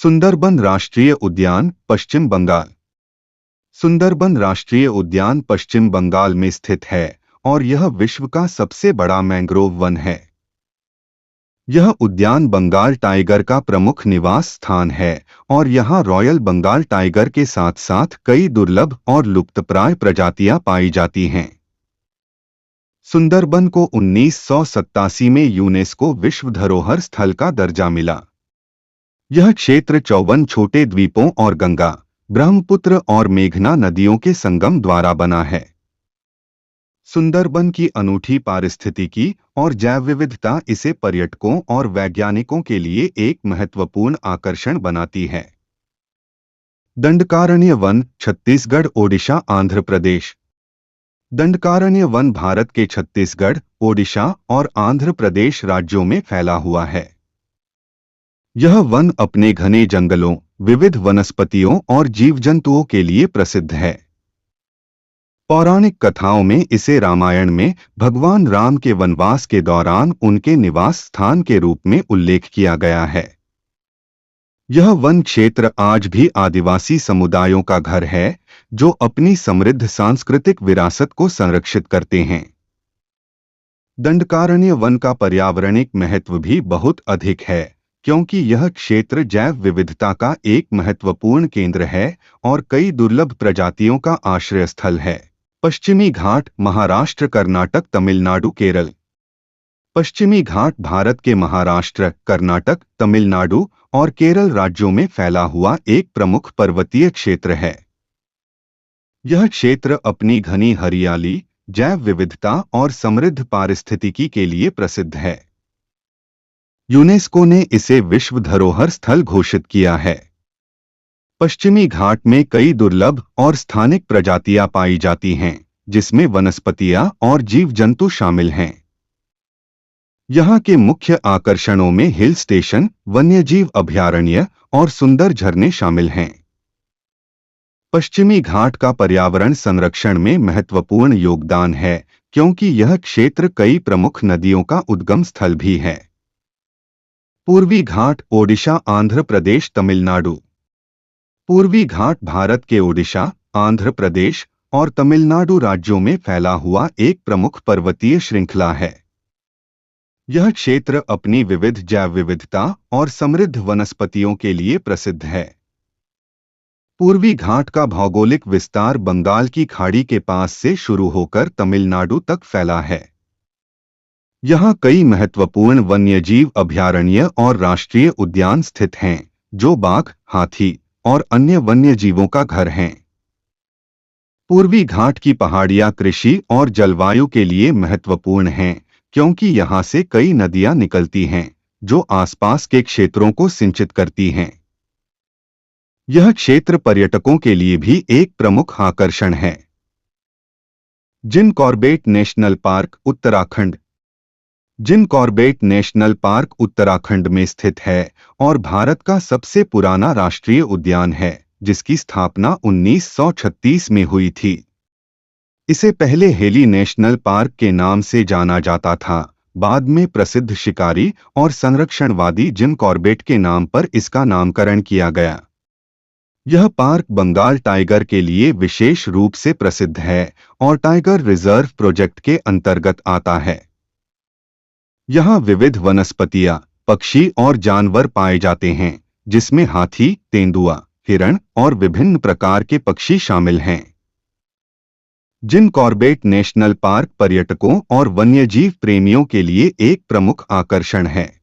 सुंदरबन राष्ट्रीय उद्यान पश्चिम बंगाल। सुंदरबन राष्ट्रीय उद्यान पश्चिम बंगाल में स्थित है और यह विश्व का सबसे बड़ा मैंग्रोव वन है। यह उद्यान बंगाल टाइगर का प्रमुख निवास स्थान है और यहाँ रॉयल बंगाल टाइगर के साथ साथ कई दुर्लभ और लुप्तप्राय प्रजातियां पाई जाती हैं। सुंदरबन को 1987 में यूनेस्को विश्व धरोहर स्थल का दर्जा मिला। यह क्षेत्र 54 छोटे द्वीपों और गंगा, ब्रह्मपुत्र और मेघना नदियों के संगम द्वारा बना है। सुंदरबन की अनूठी पारिस्थितिकी और जैव विविधता इसे पर्यटकों और वैज्ञानिकों के लिए एक महत्वपूर्ण आकर्षण बनाती है। दंडकारण्य वन छत्तीसगढ़, ओडिशा, आंध्र प्रदेश। दंडकारण्य वन भारत के छत्तीसगढ़, ओडिशा और आंध्र प्रदेश राज्यों में फैला हुआ है। यह वन अपने घने जंगलों, विविध वनस्पतियों और जीव जंतुओं के लिए प्रसिद्ध है। पौराणिक कथाओं में इसे रामायण में भगवान राम के वनवास के दौरान उनके निवास स्थान के रूप में उल्लेख किया गया है। यह वन क्षेत्र आज भी आदिवासी समुदायों का घर है, जो अपनी समृद्ध सांस्कृतिक विरासत को संरक्षित करते हैं। दंडकारण्य वन का पर्यावरणिक महत्व भी बहुत अधिक है, क्योंकि यह क्षेत्र जैव विविधता का एक महत्वपूर्ण केंद्र है और कई दुर्लभ प्रजातियों का आश्रय स्थल है। पश्चिमी घाट महाराष्ट्र, कर्नाटक, तमिलनाडु, केरल। पश्चिमी घाट भारत के महाराष्ट्र, कर्नाटक, तमिलनाडु और केरल राज्यों में फैला हुआ एक प्रमुख पर्वतीय क्षेत्र है। यह क्षेत्र अपनी घनी हरियाली, जैव विविधता और समृद्ध पारिस्थितिकी के लिए प्रसिद्ध है। यूनेस्को ने इसे विश्व धरोहर स्थल घोषित किया है। पश्चिमी घाट में कई दुर्लभ और स्थानिक प्रजातियां पाई जाती हैं, जिसमें वनस्पतियां और जीव जंतु शामिल हैं। यहाँ के मुख्य आकर्षणों में हिल स्टेशन, वन्यजीव अभयारण्य और सुंदर झरने शामिल हैं। पश्चिमी घाट का पर्यावरण संरक्षण में महत्वपूर्ण योगदान है, क्योंकि यह क्षेत्र कई प्रमुख नदियों का उद्गम स्थल भी है। पूर्वी घाट ओडिशा, आंध्र प्रदेश, तमिलनाडु। पूर्वी घाट भारत के ओडिशा, आंध्र प्रदेश और तमिलनाडु राज्यों में फैला हुआ एक प्रमुख पर्वतीय श्रृंखला है। यह क्षेत्र अपनी विविध जैव विविधता और समृद्ध वनस्पतियों के लिए प्रसिद्ध है। पूर्वी घाट का भौगोलिक विस्तार बंगाल की खाड़ी के पास से शुरू होकर तमिलनाडु तक फैला है। यहाँ कई महत्वपूर्ण वन्यजीव अभयारण्य और राष्ट्रीय उद्यान स्थित हैं, जो बाघ, हाथी और अन्य वन्यजीवों का घर हैं। पूर्वी घाट की पहाड़ियाँ कृषि और जलवायु के लिए महत्वपूर्ण हैं, क्योंकि यहाँ से कई नदियाँ निकलती हैं, जो आसपास के क्षेत्रों को सिंचित करती हैं। यह क्षेत्र पर्यटकों के लिए भी एक प्रमुख आकर्षण है। Jim Corbett national park, Uttarakhand. Jim Corbett national park Uttarakhand में स्थित है और भारत का सबसे पुराना राष्ट्रीय उद्यान है, जिसकी स्थापना 1936 में हुई थी। इसे पहले हेली नेशनल पार्क के नाम से जाना जाता था। बाद में प्रसिद्ध शिकारी और संरक्षणवादी जिम कॉर्बेट के नाम पर इसका नामकरण किया गया। यह पार्क बंगाल टाइगर के लिए विशेष रूप से प्रसिद्ध है और टाइगर रिजर्व प्रोजेक्ट के अंतर्गत आता है। यहाँ विविध वनस्पतियां, पक्षी और जानवर पाए जाते हैं, जिसमें हाथी, तेंदुआ, हिरण और विभिन्न प्रकार के पक्षी शामिल हैं। जिम कॉर्बेट नेशनल पार्क पर्यटकों और वन्यजीव प्रेमियों के लिए एक प्रमुख आकर्षण है।